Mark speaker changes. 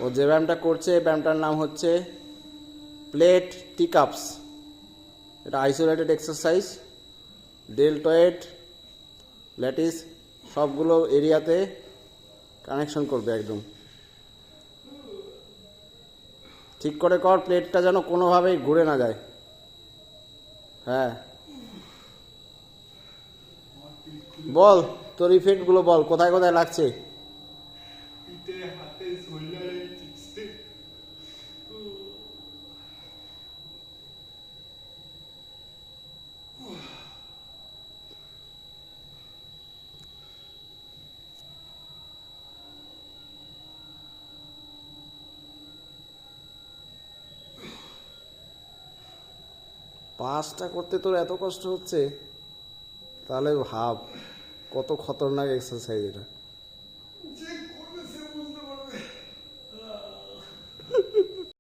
Speaker 1: ও যে ব্যায়ামটা করছে এই ব্যায়ামটার নাম হচ্ছে প্লেট টিকআপস। এটা আইসোলেটেড এক্সারসাইজ, ডেল্টয়েড ল্যাটিস সবগুলো এরিয়াতে কানেকশন করবে একদম। ঠিক করে কর, প্লেটটা যেন কোনোভাবেই ঘুরে না যায়। হ্যাঁ বল তোর ইফেক্টগুলো বল, কোথায় কোথায় লাগছে। পাঁচটা করতে তোর এত কষ্ট হচ্ছে, তাহলে ভাব কত খতরনাক এক্সারসাইজ এটা।